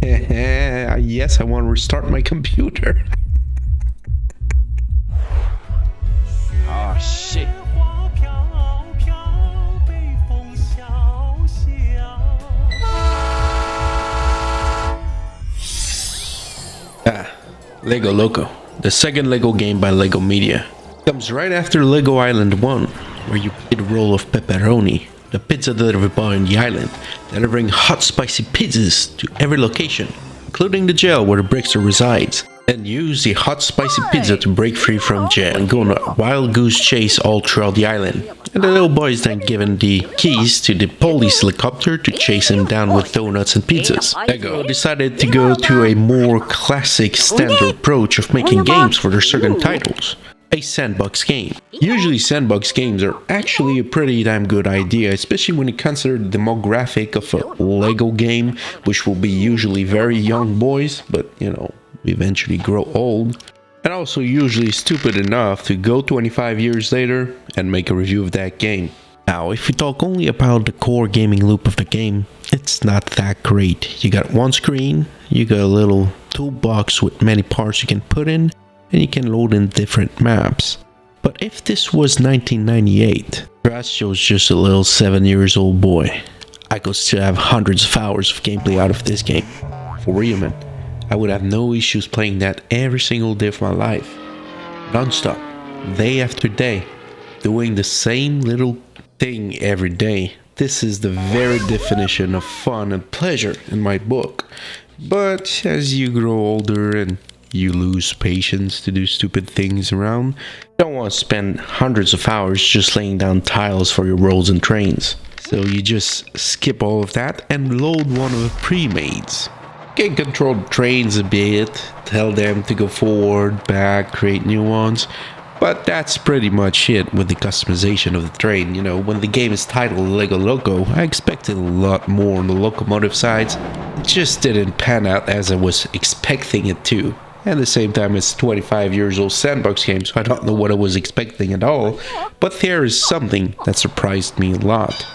Yes, I want to restart my computer. Oh shit. Lego Loco, the second Lego game by Lego Media. Comes right after Lego Island 1, where you play the role of Pepperoni, the pizza delivery boy on the island, delivering hot spicy pizzas to every location, including the jail where the Brickster resides. Then use the hot spicy pizza to break free from jail and go on a wild goose chase all throughout the island. And the little boy is then given the keys to the police helicopter to chase him down with donuts and pizzas. Lego decided to go to a more classic standard approach of making games for their certain titles. A sandbox game. Usually sandbox games are actually a pretty damn good idea, especially when you consider the demographic of a Lego game, which will be usually very young boys, but you know, eventually grow old, and also usually stupid enough to go 25 years later and make a review of that game. Now, if we talk only about the core gaming loop of the game, it's not that great. You got one screen, you got a little toolbox with many parts you can put in, and you can load in different maps. But if this was 1998, Horatio's just a little 7 years old boy, I could still have hundreds of hours of gameplay out of this game. For real, man. I would have no issues playing that every single day of my life. Non-stop, day after day, doing the same little thing every day. This is the very definition of fun and pleasure in my book. But as you grow older and you lose patience to do stupid things around, you don't want to spend hundreds of hours just laying down tiles for your roads and trains. So you just skip all of that and load one of the pre-mades. You can control the trains a bit, tell them to go forward, back, create new ones, but that's pretty much it with the customization of the train. You know, when the game is titled Lego Loco, I expected a lot more on the locomotive sides. It just didn't pan out as I was expecting it to. At the same time, it's 25 years old sandbox game, so I don't know what I was expecting at all, but there is something that surprised me a lot.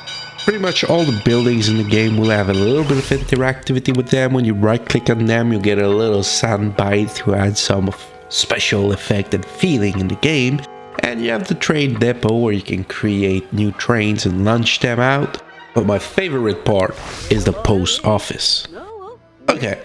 Pretty much all the buildings in the game will have a little bit of interactivity with them. When you right click on them, you'll get a little soundbite to add some special effect and feeling in the game. And you have the train depot where you can create new trains and launch them out. But my favorite part is the post office. Okay,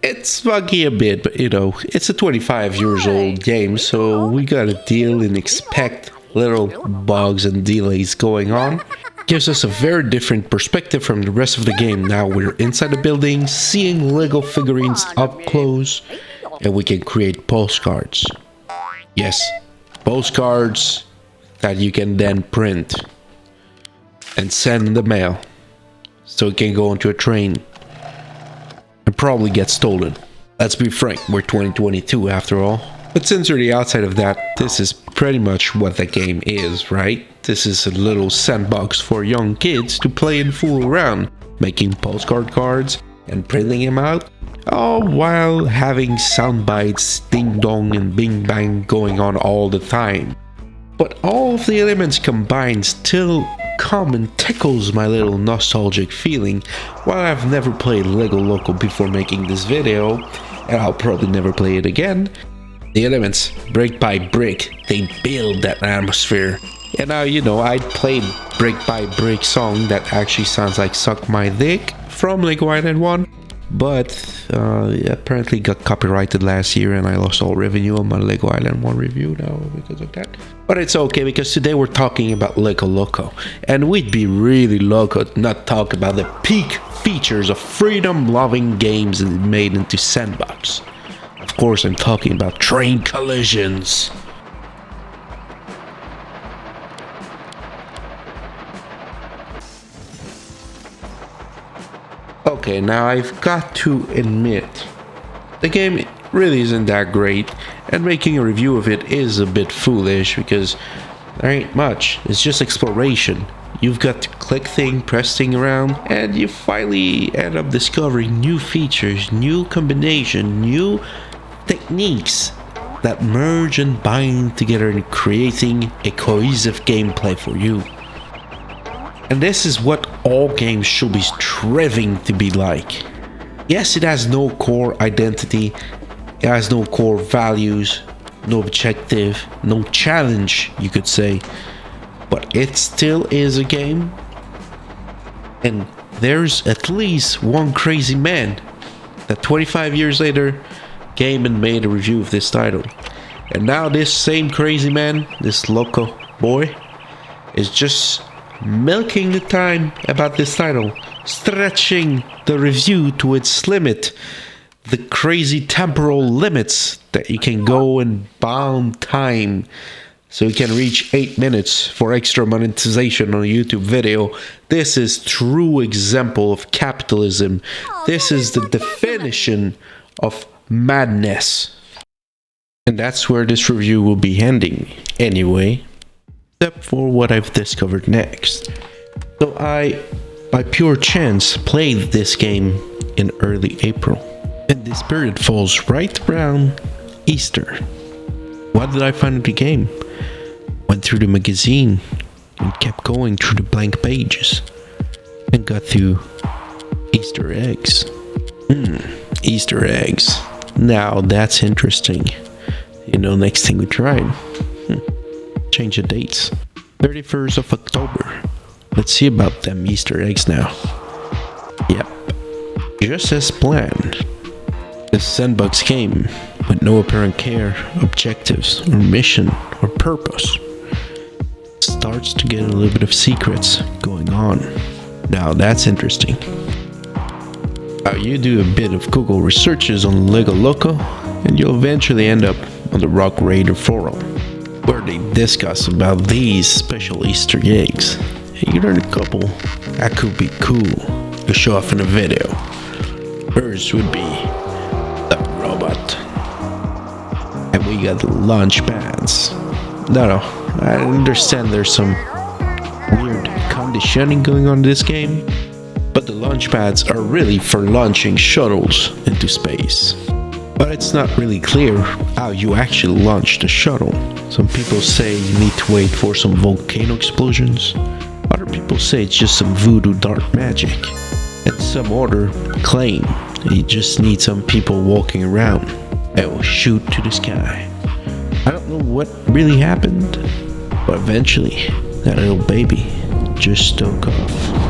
it's buggy a bit, but you know, it's a 25 years old game, so we gotta deal and expect little bugs and delays going on. Gives us a very different perspective from the rest of the game. Now we're inside the building, seeing Lego figurines up close, and we can create postcards. Yes, postcards that you can then print and send in the mail, so it can go onto a train and probably get stolen. Let's be frank, we're 2022 after all. But since you're the outside of that, this is pretty much what the game is, right? This is a little sandbox for young kids to play and fool around, making postcard cards and printing them out, all while having sound bites, ding dong and bing bang going on all the time. But all of the elements combined still come and tickles my little nostalgic feeling. While I've never played Lego Loco before making this video, and I'll probably never play it again, the elements, brick by brick, they build that atmosphere. And now, you know, I played Brick by Brick song that actually sounds like Suck My Dick from Lego Island 1, but apparently got copyrighted last year and I lost all revenue on my Lego Island 1 review now because of that. But it's okay, because today we're talking about Lego Loco, and we'd be really loco to not talk about the peak features of freedom-loving games made into Sandbox. Of course, I'm talking about train collisions. Okay, now I've got to admit, the game really isn't that great, and making a review of it is a bit foolish because there ain't much. It's just exploration. You've got to click thing, press thing around, and you finally end up discovering new features, new combination, new techniques that merge and bind together in creating a cohesive gameplay for you. And this is what all games should be striving to be like. Yes, it has no core identity, it has no core values, no objective, no challenge, you could say, but it still is a game. And there's at least one crazy man that 25 years later came and made a review of this title. And now this same crazy man, this LOCO boy, is just milking the time about this title, stretching the review to its limit, the crazy temporal limits that you can go and bound time so you can reach 8 minutes for extra monetization on a YouTube video. This is true example of capitalism. This is the definition of madness. And that's where this review will be ending anyway, except for what I've discovered next. So I, by pure chance, played this game in early April. And this period falls right around Easter. What did I find in the game? Went through the magazine and kept going through the blank pages and got through Easter eggs. Easter eggs. Now that's interesting. You know, next thing we tried. Change the dates. 31st of October. Let's see about them Easter eggs now. Yep. Just as planned. The Sandbox game with no apparent care, objectives, or mission, or purpose. Starts to get a little bit of secrets going on. Now that's interesting. Now you do a bit of Google researches on LEGO LOCO and you'll eventually end up on the Rock Raider forum, where they discuss about these special Easter eggs. And you learn a couple that could be cool to show off in a video. First would be the robot. And we got the launch pads. No, I understand there's some weird conditioning going on in this game, but the launch pads are really for launching shuttles into space. But it's not really clear how you actually launch the shuttle. Some people say you need to wait for some volcano explosions. Other people say it's just some voodoo dark magic. And some other claim you just need some people walking around and will shoot to the sky. I don't know what really happened, but eventually that little baby just took off.